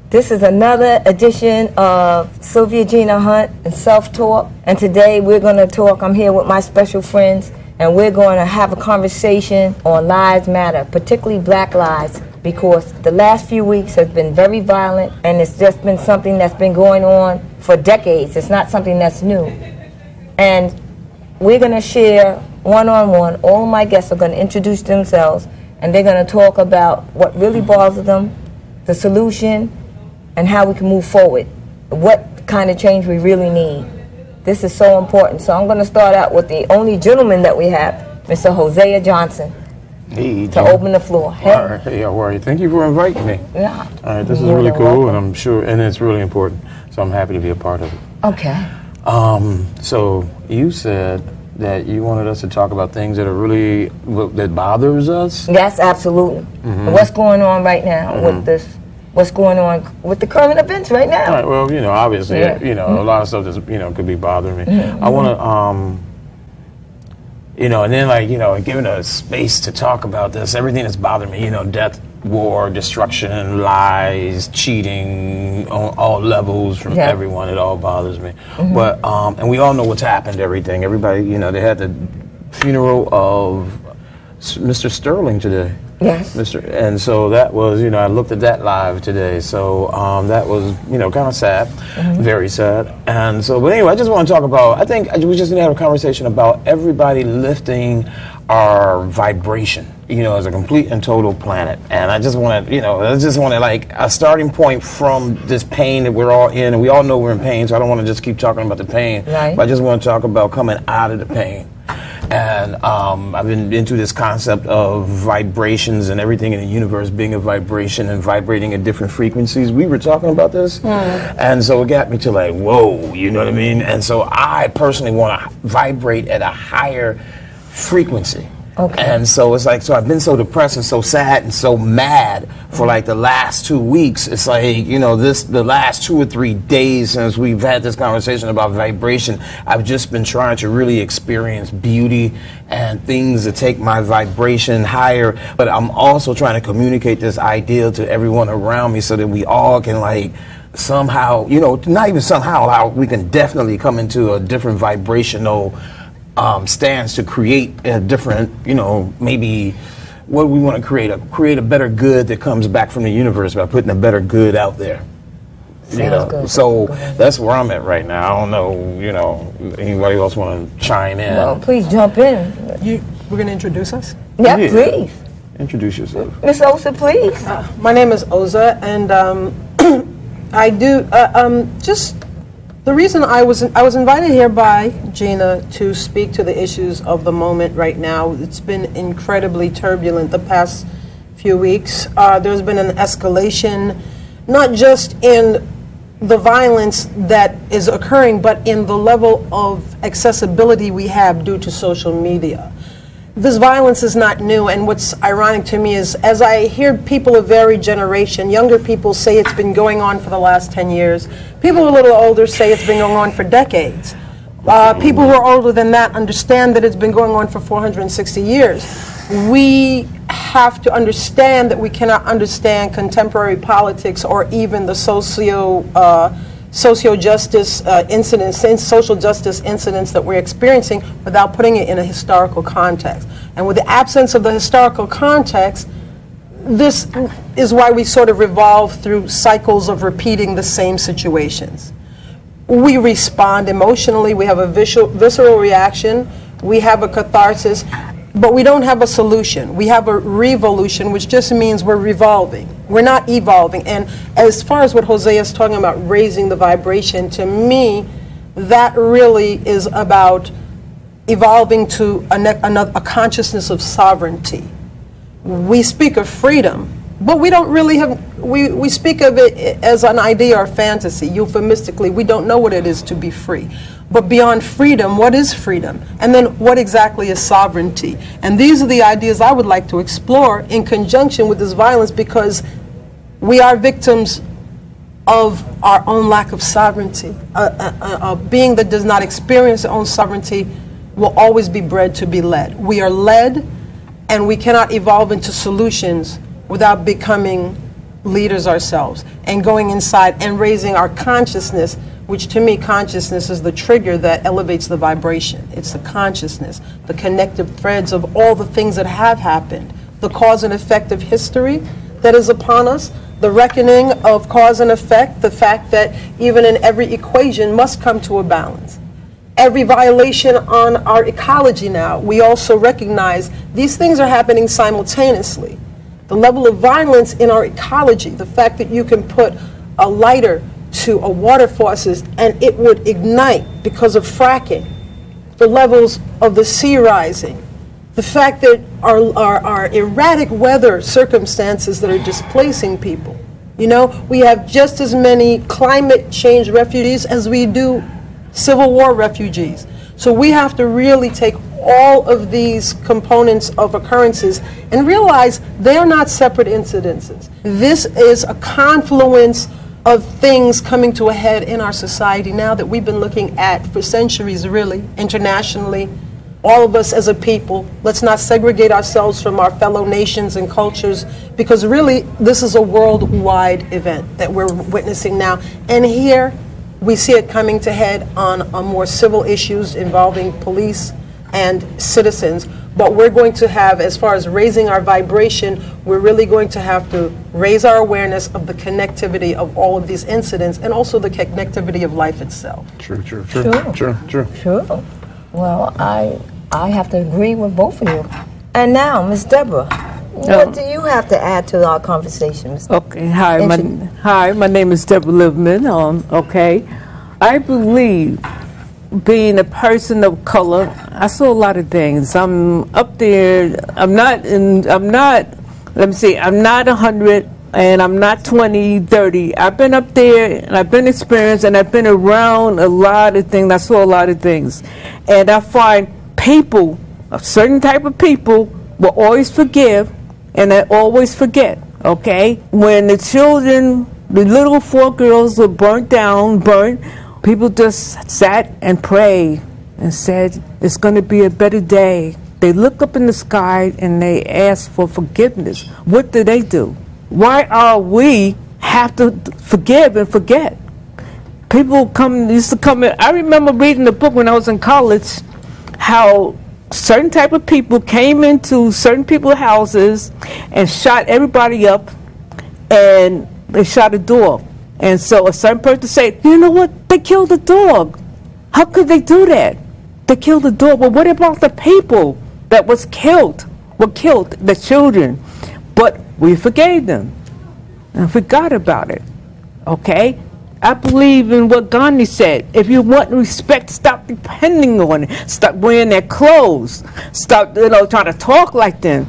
This is another edition of Sylvia Gina Hunt and Self-Talk. And today we're going to talk, I'm here with my special friends, and we're going to have a conversation on lives matter, particularly black lives, because the last few weeks has been very violent, and it's just been something that's been going on for decades. It's not something that's new. And we're going to share one-on-one. All of my guests are going to introduce themselves, and they're going to talk about what really bothers them, the solution, and how we can move forward, what kind of change we really need. This is so important. So I'm going to start out with the only gentleman that we have, Mr. Hosea Johnson, to open the floor. Hey. All right. Hey, how are you? Thank you for inviting me. Yeah. All right, this is really cool, and I'm sure, and it's really important, so I'm happy to be a part of it. Okay. So you said that you wanted us to talk about things that are really, that bothers us? Yes, absolutely. What's going on right now with this? What's going on with the current events right now? All right, well, you know, obviously, you know, a lot of stuff that's, you know, could be bothering me. I want to, you know, and then, like, you know, giving us space to talk about this, everything that's bothering me, you know, death, war, destruction, lies, cheating on all levels from everyone, it all bothers me. But, and we all know what's happened, everything. Everybody, you know, they had the funeral of Mr. Sterling today. Yes. And so that was, you know, I looked at that live today. So that was, you know, kind of sad, very sad. And so, but anyway, I just want to talk about, I think we just need to have a conversation about everybody lifting our vibration, you know, as a complete and total planet. And I just want to, you know, like a starting point from this pain that we're all in, and we all know we're in pain, so I don't want to just keep talking about the pain. Right. But I just want to talk about coming out of the pain. And I've been into this concept of vibrations and everything in the universe being a vibration and vibrating at different frequencies. We were talking about this, and so it got me to like, whoa, you know what I mean? And so I personally want to vibrate at a higher frequency. Okay. And so it's like, so I've been so depressed and so sad and so mad for like the last 2 weeks. It's like, you know, the last 2 or 3 days since we've had this conversation about vibration, I've just been trying to really experience beauty and things that take my vibration higher. But I'm also trying to communicate this idea to everyone around me so that we all can like somehow, you know, not even somehow, how we can definitely come into a different vibrational stance to create a different, you know, maybe what we want to create a better good that comes back from the universe by putting a better good out there. You know, good. So that's where I'm at right now. I don't know, you know, anybody else want to chime in? Well, please jump in. We're going to introduce us? Yeah, please. Introduce yourself. Miss Osa, please. My name is Osa, and I do just. The reason I was invited here by Gina to speak to the issues of the moment right now. It's been incredibly turbulent the past few weeks. There's been an escalation, not just in the violence that is occurring, but in the level of accessibility we have due to social media. This violence is not new, and what's ironic to me is, as I hear people of every generation, younger people say it's been going on for the last 10 years. People a little older say it's been going on for decades. People who are older than that understand that it's been going on for 460 years. We have to understand that we cannot understand contemporary politics or even the social justice incidents that we're experiencing without putting it in a historical context. And with the absence of the historical context, this is why we sort of revolve through cycles of repeating the same situations. We respond emotionally, we have a visceral reaction, we have a catharsis, but we don't have a solution. We have a revolution, which just means we're revolving. We're not evolving. And as far as what Hosea is talking about, raising the vibration, to me, that really is about evolving to a consciousness of sovereignty. We speak of freedom, but we don't really have, we speak of it as an idea or fantasy. Euphemistically, we don't know what it is to be free. But beyond freedom, what is freedom? And then what exactly is sovereignty? And these are the ideas I would like to explore in conjunction with this violence, because we are victims of our own lack of sovereignty. A being that does not experience their own sovereignty will always be bred to be led. We are led, and we cannot evolve into solutions without becoming leaders ourselves and going inside and raising our consciousness, which to me, consciousness is the trigger that elevates the vibration. It's the consciousness, the connective threads of all the things that have happened, the cause and effect of history that is upon us, the reckoning of cause and effect, the fact that even in every equation must come to a balance. Every violation on our ecology now, we also recognize these things are happening simultaneously. The level of violence in our ecology, the fact that you can put a lighter to a water faucet and it would ignite because of fracking, the levels of the sea rising, the fact that our erratic weather circumstances that are displacing people. You know, we have just as many climate change refugees as we do Civil War refugees. So we have to really take all of these components of occurrences and realize they are not separate incidences. This is a confluence of things coming to a head in our society now that we've been looking at for centuries, really, internationally. All of us as a people, let's not segregate ourselves from our fellow nations and cultures, because really this is a worldwide event that we're witnessing now. And here we see it coming to head on more civil issues involving police and citizens. But we're going to have, as far as raising our vibration, we're really going to have to raise our awareness of the connectivity of all of these incidents and also the connectivity of life itself. True. Sure. Well, I have to agree with both of you. And now, Miss Deborah, what do you have to add to our conversation, Ms. Okay, hi, my name is Deborah Liveman. Okay, I believe, being a person of color, I saw a lot of things. I'm up there. I'm not 100 and I'm not 20, 30. I've been up there and I've been experienced and I've been around a lot of things. I saw a lot of things. And I find people, a certain type of people, will always forgive and they always forget, okay? When the children, the little 4 girls were burnt, people just sat and prayed and said, it's going to be a better day. They look up in the sky and they ask for forgiveness. What do? Why are we have to forgive and forget? People used to come in. I remember reading the book when I was in college, how certain type of people came into certain people's houses and shot everybody up, and they shot a dog. And so a certain person said, you know what, they killed the dog. How could they do that? They killed the dog. Well, what about the people that were killed, the children? But we forgave them and forgot about it, okay? I believe in what Gandhi said. If you want respect, stop depending on it. Stop wearing their clothes. Stop, trying to talk like them.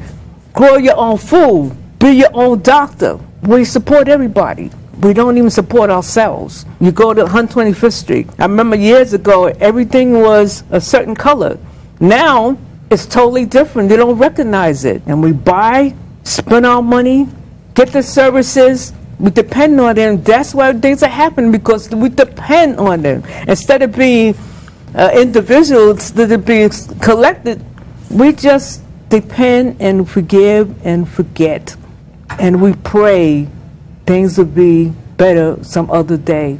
Grow your own food. Be your own doctor. We support everybody. We don't even support ourselves. You go to 125th Street. I remember years ago, everything was a certain color. Now, it's totally different. They don't recognize it. And we buy, spend our money, get the services. We depend on them. That's why things are happening, because we depend on them. Instead of being individuals that are being collected, we just depend and forgive and forget. And we pray things will be better some other day.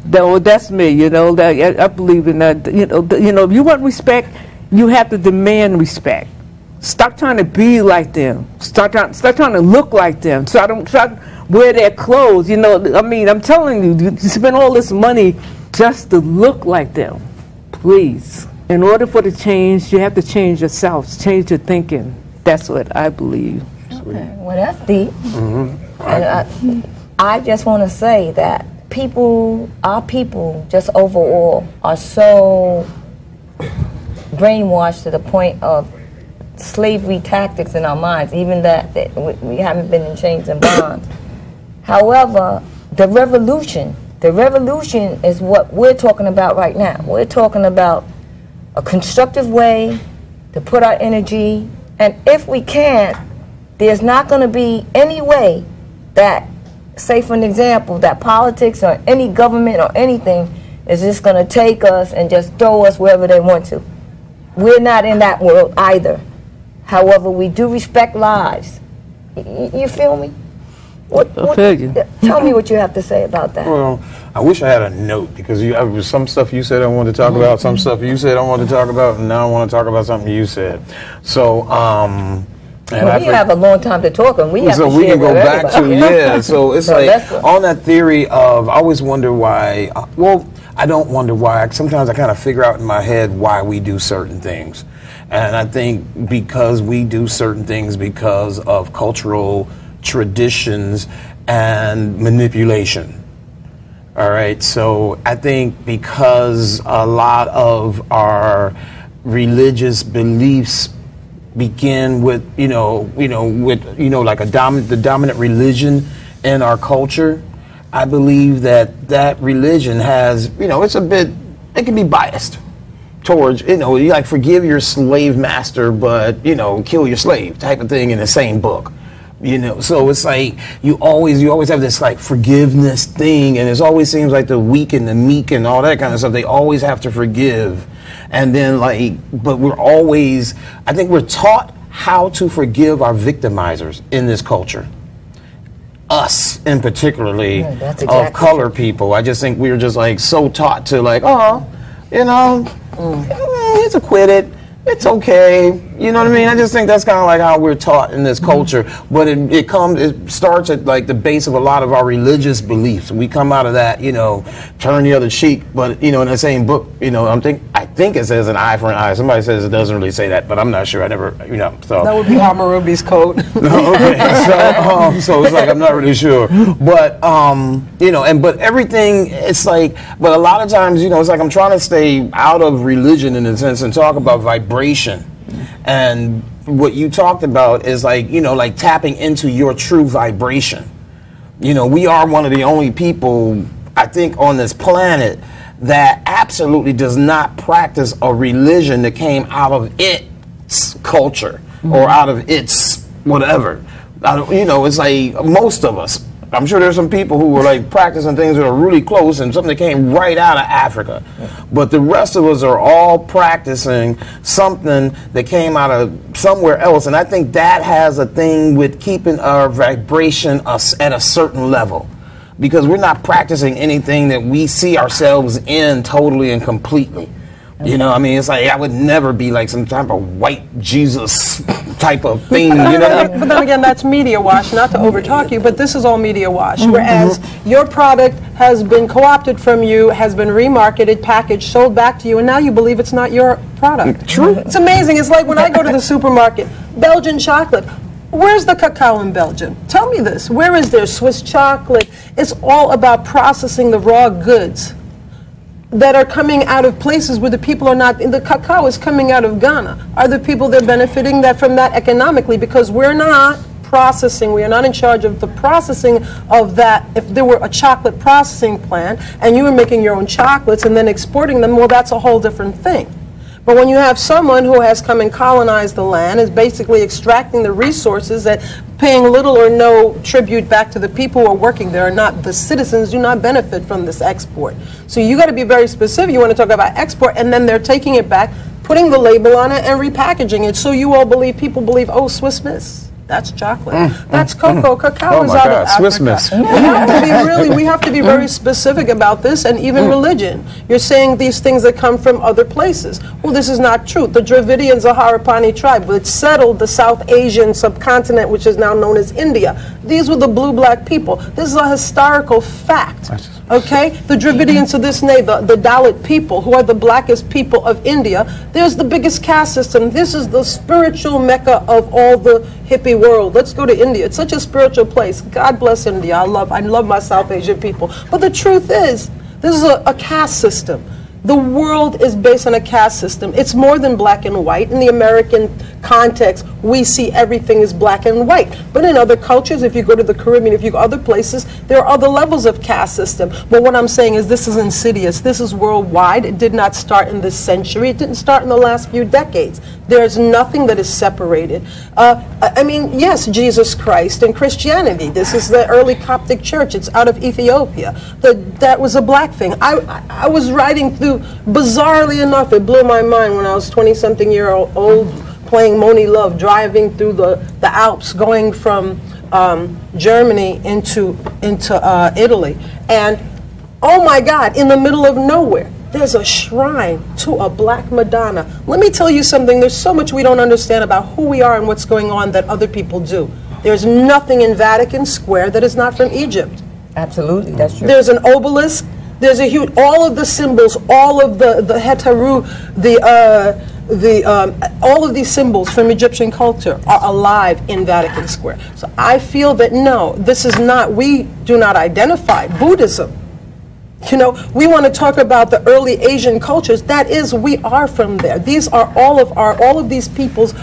That's me, I believe in that. If you want respect, you have to demand respect. Stop trying to be like them. Start trying to look like them. So I don't try to wear their clothes. I'm telling you, you spend all this money just to look like them. Please. In order for the change, you have to change yourself, change your thinking. That's what I believe. Okay. Well, that's deep. And I just want to say that our people, just overall, are so brainwashed to the point of slavery tactics in our minds, even that we haven't been in chains and bonds. However, the revolution is what we're talking about right now. We're talking about a constructive way to put our energy, and if we can't, there's not going to be any way that, say for an example, that politics or any government or anything is just going to take us and just throw us wherever they want to. We're not in that world either. However, we do respect lives. You feel me? Tell me what you have to say about that. Well, I wish I had a note, because there was some stuff you said I wanted to talk about, some stuff you said I wanted to talk about, and now I want to talk about something you said. So, well, we have a long time to talk, and we have to we share can go with back everybody. to, yeah, so it's like, on that theory of, I always wonder why, well, I don't wonder why, sometimes I kind of figure out in my head why we do certain things. And I think because we do certain things because of cultural traditions and manipulation. All right, so I think because a lot of our religious beliefs begin with, like the dominant religion in our culture, I believe that religion has, it can be biased towards, you like forgive your slave master, but, kill your slave type of thing in the same book. So it's like you always have this like forgiveness thing, and it always seems like the weak and the meek and all that kind of stuff, they always have to forgive. And then but I think we're taught how to forgive our victimizers in this culture. Us in particularly, of color people. I just think we're just like so taught to it's acquitted. It's okay. You know what I mean? I just think that's kind of like how we're taught in this culture. But it starts at like the base of a lot of our religious beliefs. We come out of that, turn the other cheek. But, in that same book, I think it says an eye for an eye. Somebody says it doesn't really say that, but I'm not sure. I never, so. That would be Hammurabi's code. Okay. So it's like, I'm not really sure. But, but everything, it's like, but a lot of times, it's like I'm trying to stay out of religion in a sense and talk about vibration. And what you talked about is like, like tapping into your true vibration. We are one of the only people, I think, on this planet that absolutely does not practice a religion that came out of its culture or out of its whatever. It's like most of us. I'm sure there's some people who were like practicing things that are really close and something that came right out of Africa. But the rest of us are all practicing something that came out of somewhere else. And I think that has a thing with keeping our vibration at a certain level. Because we're not practicing anything that we see ourselves in totally and completely. It's like I would never be like some type of white Jesus type of thing. But then again, that's media wash, not to overtalk you, but this is all media wash. Whereas your product has been co-opted from you, has been remarketed, packaged, sold back to you, and now you believe it's not your product. True. It's amazing. It's like when I go to the supermarket, Belgian chocolate. Where's the cacao in Belgium? Tell me this. Where is there Swiss chocolate? It's all about processing the raw goods that are coming out of places where the people are not. The cacao is coming out of Ghana. Are the people that are benefiting from that economically? Because we're not processing. We are not in charge of the processing of that. If there were a chocolate processing plant and you were making your own chocolates and then exporting them, well, that's a whole different thing. But when you have someone who has come and colonized the land, is basically extracting the resources that paying little or no tribute back to the people who are working there, the citizens do not benefit from this export. So you got to be very specific. You want to talk about export, and then they're taking it back, putting the label on it, and repackaging it. So you all believe, people believe, oh, Swiss Miss. That's chocolate. That's cocoa. Cacao is out of Africa. Swiss Miss. We have to be very specific about this, and even religion. You're saying these things that come from other places. Well, this is not true. The Dravidians are Harapani tribe, which settled the South Asian subcontinent, which is now known as India. These were the blue-black people. This is a historical fact. Okay? The Dravidians of this neighbor, the Dalit people, who are the blackest people of India, there's the biggest caste system. This is the spiritual mecca of all the hippie world. Let's go to India. It's such a spiritual place. God bless India. I love my South Asian people. But the truth is, this is a caste system. The world is based on a caste system. It's more than black and white. In the American context, we see everything as black and white. But in other cultures, if you go to the Caribbean, if you go other places, there are other levels of caste system. But what I'm saying is this is insidious. This is worldwide. It did not start in this century. It didn't start in the last few decades. There's nothing that is separated. Yes, Jesus Christ and Christianity. This is the early Coptic church. It's out of Ethiopia. That was a black thing. I was riding through, bizarrely enough, it blew my mind when I was 20-something year old, playing Moni Love, driving through the Alps, going from Germany into Italy, and oh my God, in the middle of nowhere, there's a shrine to a black Madonna. Let me tell you something, there's so much we don't understand about who we are and what's going on that other people do. There's nothing in Vatican Square that is not from Egypt. Absolutely, that's true. There's an obelisk, there's a huge, all of the symbols, all of the heteru, all of these symbols from Egyptian culture are alive in Vatican Square. So I feel that no, this is not, we do not identify Buddhism. You know, we want to talk about the early Asian cultures. That is, we are from there. These are all of these peoples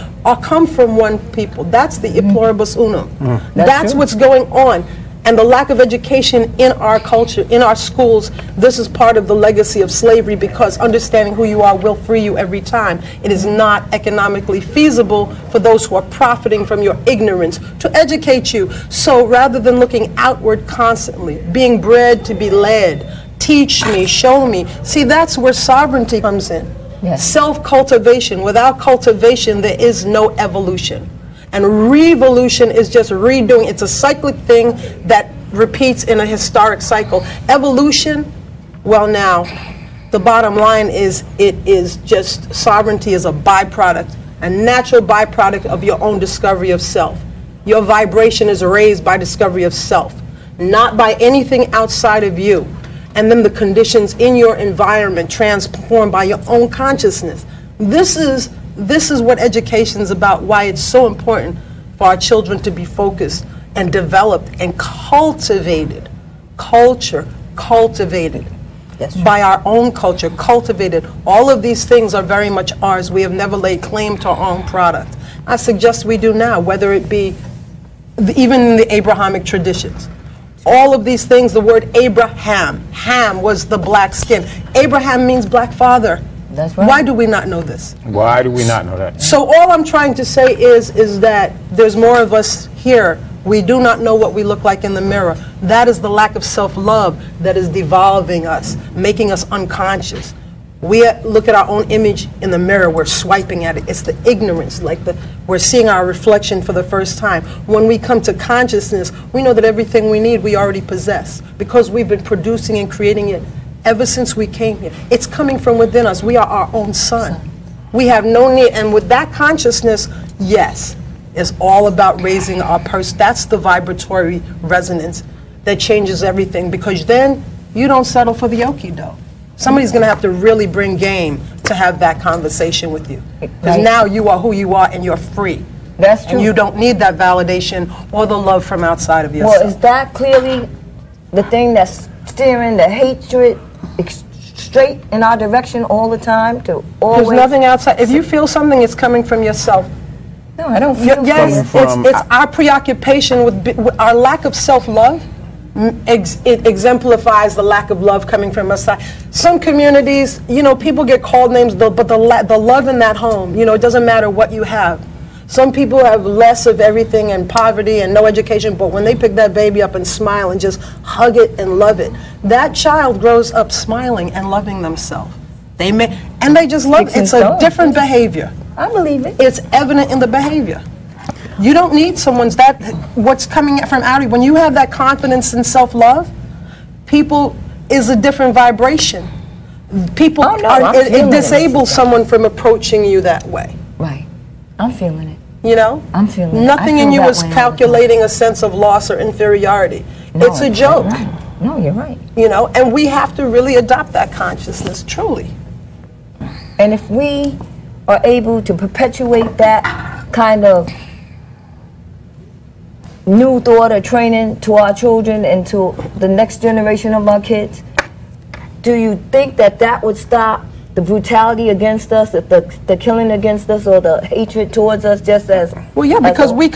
come from one people. That's the e pluribus unum. That's what's going on. And the lack of education in our culture, in our schools, this is part of the legacy of slavery, because understanding who you are will free you every time. It is not economically feasible for those who are profiting from your ignorance to educate you. So rather than looking outward constantly, being bred to be led, teach me, show me. See, that's where sovereignty comes in. Yes. Self-cultivation. Without cultivation, there is no evolution. And revolution is just redoing. It's a cyclic thing that repeats in a historic cycle. Evolution, well now, the bottom line is it is just sovereignty is a byproduct, a natural byproduct of your own discovery of self. Your vibration is raised by discovery of self, not by anything outside of you. And then the conditions in your environment transformed by your own consciousness. This is what education is about, why it's so important for our children to be focused and developed and cultivated. Culture, cultivated. By our own culture, cultivated. All of these things are very much ours. We have never laid claim to our own product. I suggest we do now, whether it be even in the Abrahamic traditions. All of these things, the word Abraham, Ham was the black skin. Abraham means black father. That's right. Why do we not know this? Why do we not know that? So all I'm trying to say is that there's more of us here. We do not know what we look like in the mirror. That is the lack of self-love that is devolving us, making us unconscious. We look at our own image in the mirror, we're swiping at it. It's the ignorance, we're seeing our reflection for the first time. When we come to consciousness, we know that everything we need we already possess, because we've been producing and creating it ever since we came here. It's coming from within us. We are our own sun. We have no need, and with that consciousness, yes, it's all about raising our person. That's the vibratory resonance that changes everything, because then you don't settle for the okie-doke. Somebody's going to have to really bring game to have that conversation with you. Because now you are who you are and you're free. That's true. And you don't need that validation or the love from outside of yourself. Well, is that clearly the thing that's steering the hatred straight in our direction all the time? To always. There's nothing outside. If you feel something, it's coming from yourself. No, I don't feel yes, it's our preoccupation with our lack of self-love. It exemplifies the lack of love coming from us. Some communities, you know, people get called names, but the love in that home, you know, it doesn't matter what you have. Some people have less of everything and poverty and no education, but when they pick that baby up and smile and just hug it and love it, that child grows up smiling and loving themselves. They just love it. It's a different behavior. I believe it. It's evident in the behavior. You don't need what's coming from out of you. When you have that confidence and self-love, people is a different vibration. People, it disables someone from approaching you that way. Right. I'm feeling it. You know? I'm feeling it. Nothing in you is calculating a sense of loss or inferiority. No, it's a joke. Right. No, you're right. You know, and we have to really adopt that consciousness, truly. And if we are able to perpetuate that kind of new thought or training to our children and to the next generation of our kids, do you think that would stop the brutality against us, the killing against us, or the hatred towards us, just as well? Yeah, because we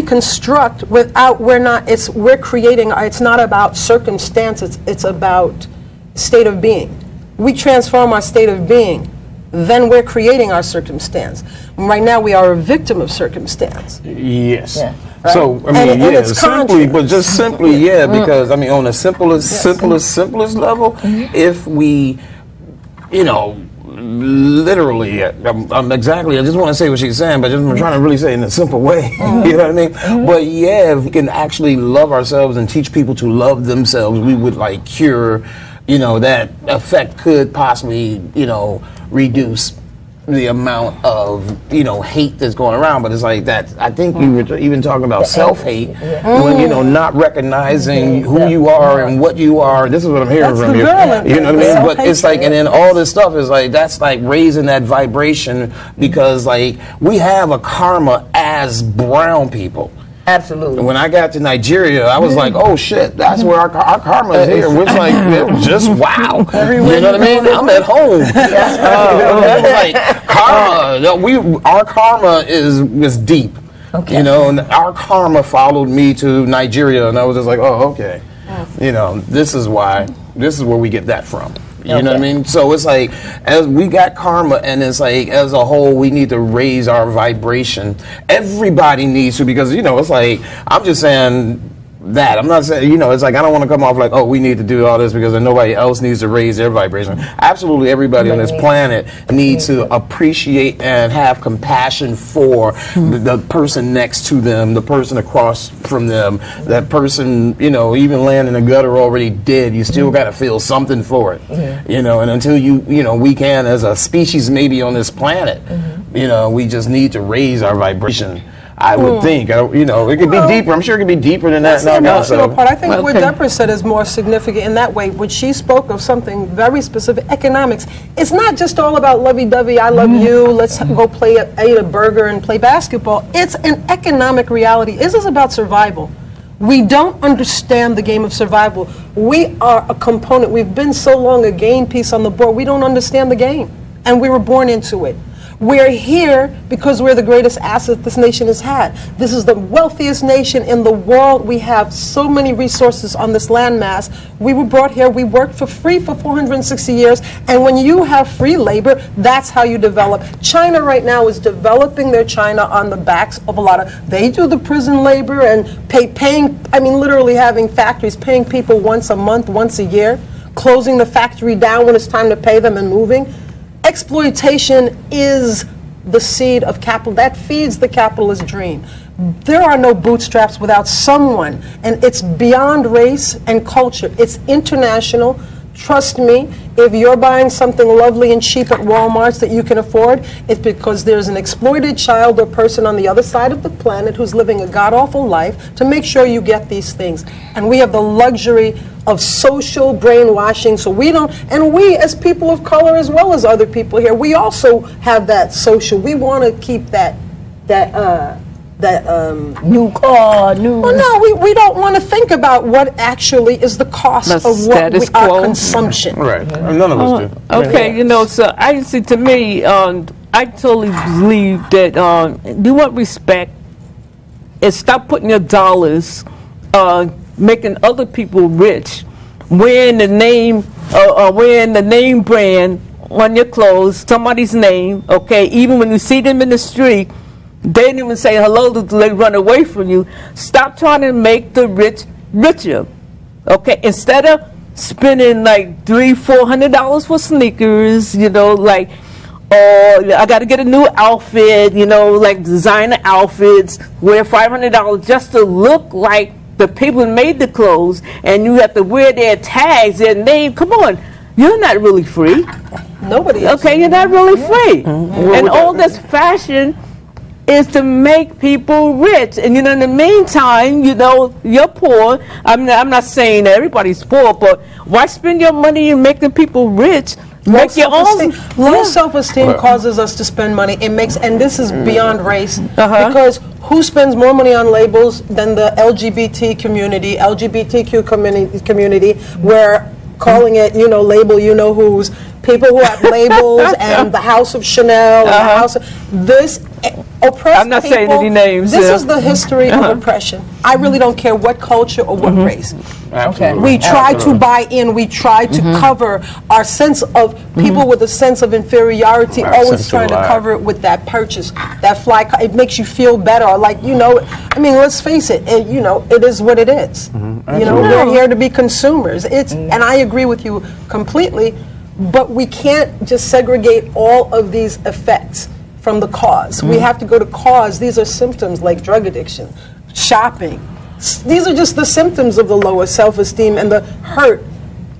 construct without. We're creating. It's not about circumstance. It's about state of being. We transform our state of being. Then we're creating our circumstance. Right now, we are a victim of circumstance. Yes. Yeah. Right? So I mean, simply, because I mean, on the simplest level, if we, you know, literally, exactly, I just want to say what she's saying, but I'm trying to really say it in a simple way. You know what I mean? But yeah, if we can actually love ourselves and teach people to love themselves, we would like cure, you know, that effect could possibly, you know, reduce the amount of, you know, hate that's going around. But it's like that, I think we were even talking about self-hate, when, you know, not recognizing who you are and what you are. This is what I'm hearing from you. You know what I mean? But it's like, and then all this stuff is like, that's like raising that vibration, because like we have a karma as brown people. Absolutely. When I got to Nigeria, I was like, oh shit, that's where our karma is here. It's like, just wow. You know what I mean? I'm at home. It's like karma. Our karma is deep. Okay. You know, and our karma followed me to Nigeria, and I was just like, oh, okay. You know, this is why. This is where we get that from. You know what I mean? So it's like, as we got karma, and it's like, as a whole, we need to raise our vibration. Everybody needs to, because, you know, it's like, I'm just saying that. I'm not saying, you know, it's like, I don't want to come off like, oh, we need to do all this because nobody else needs to raise their vibration. Absolutely everybody on this planet needs to appreciate and have compassion for the person next to them, the person across from them, that person, you know, even laying in the gutter already dead, you still got to feel something for it. You know, and until you know, we can, as a species maybe on this planet, you know, we just need to raise our vibration. I would think, you know, it could be deeper. I'm sure it could be deeper than that. That's the emotional part. I think what Deborah said is more significant in that way. When she spoke of something very specific, economics, it's not just all about lovey-dovey, I love you, let's go eat a burger and play basketball. It's an economic reality. This is about survival. We don't understand the game of survival. We are a component. We've been so long a game piece on the board, we don't understand the game. And we were born into it. We're here because we're the greatest asset this nation has had. This is the wealthiest nation in the world. We have so many resources on this landmass. We were brought here. We worked for free for 460 years. And when you have free labor, that's how you develop. China right now is developing their China on the backs of a lot of, they do the prison labor and paying, I mean, literally having factories, paying people once a month, once a year, closing the factory down when it's time to pay them and moving. Exploitation is the seed of capital. That feeds the capitalist dream. There are no bootstraps without someone, and it's beyond race and culture. It's international. Trust me, if you're buying something lovely and cheap at Walmart that you can afford, it's because there's an exploited child or person on the other side of the planet who's living a god-awful life to make sure you get these things. And we have the luxury of social brainwashing, so we don't, and we as people of color as well as other people here, we also have that social, we want to keep new car, new. Well, no, we don't want to think about what actually is the cost of what our consumption. Right, none of us do. Okay, you know, so I see. To me, I totally believe that you want respect, and stop putting your dollars, making other people rich, wearing the name brand on your clothes, somebody's name. Okay, even when you see them in the street, they didn't even say hello to they run away from you. Stop trying to make the rich richer. Okay, instead of spending like $300-400 for sneakers, you know, like, or I got to get a new outfit, you know, like designer outfits, wear $500 just to look like the people who made the clothes, and you have to wear their tags, their name. Come on, you're not really free. Nobody is. Okay, you're not really free. And all this fashion is to make people rich. And, you know, in the meantime, you know, you're poor. I'm not saying that everybody's poor, but why spend your money in making people rich? Make your own. Low self-esteem causes us to spend money. It makes, and this is beyond race, because who spends more money on labels than the LGBT community, LGBTQ community, where calling it, you know, label, you know who's, people who have labels, and the House of Chanel, and the House of, this oppressed I'm not people, saying any names. This is the history of oppression. I really don't care what culture or what race. Absolutely. We try to buy in, we try to cover our sense of, people with a sense of inferiority, always trying to cover it with that purchase, that it makes you feel better. Like, you know, I mean, let's face it, you know, it is what it is. You know, we're here to be consumers. And I agree with you completely. But we can't just segregate all of these effects from the cause. We have to go to cause. These are symptoms like drug addiction, shopping. These are just the symptoms of the lower self-esteem and the hurt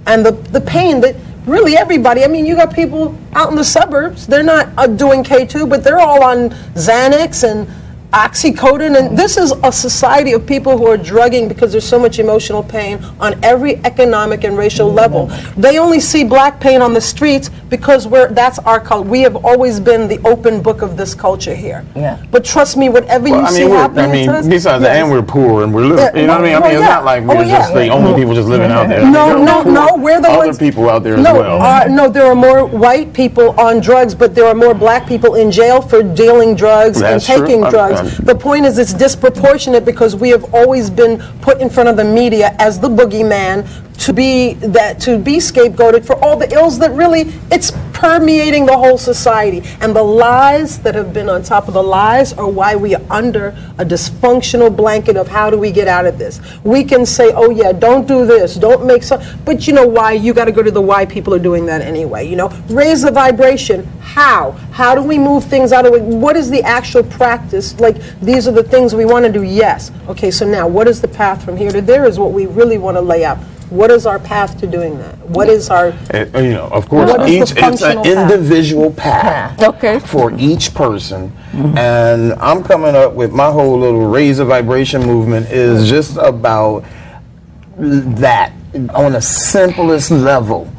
and the pain that really everybody, I mean, you got people out in the suburbs, they're not doing K2, but they're all on Xanax and oxycodone, and this is a society of people who are drugging because there's so much emotional pain on every economic and racial level. They only see black pain on the streets because that's our culture. We have always been the open book of this culture here. Yeah. But trust me, whatever you see happening to us, besides that, and we're poor and we're living, you know what I mean? I mean, it's not like we're just the only people just living out there. No, we're the other ones. people out there as well. No, there are more white people on drugs, but there are more black people in jail for dealing drugs and taking drugs. The point is, it's disproportionate because we have always been put in front of the media as the boogeyman to be scapegoated for all the ills that really it's permeating the whole society, and the lies that have been on top of the lies are why we are under a dysfunctional blanket of how do we get out of this. We can say, oh yeah, don't do this, don't make so, but you know why? You got to go to the why people are doing that anyway. You know, raise the vibration. How do we move things out of it? What is the actual practice? Like, these are the things we want to do. Yes. Okay, so now what is the path from here to there is what we really want to lay out. What is our path to doing that? What is our, you know, of course, it's an individual path for each person. And I'm coming up with my whole little raise the vibration movement is just about that on the simplest level.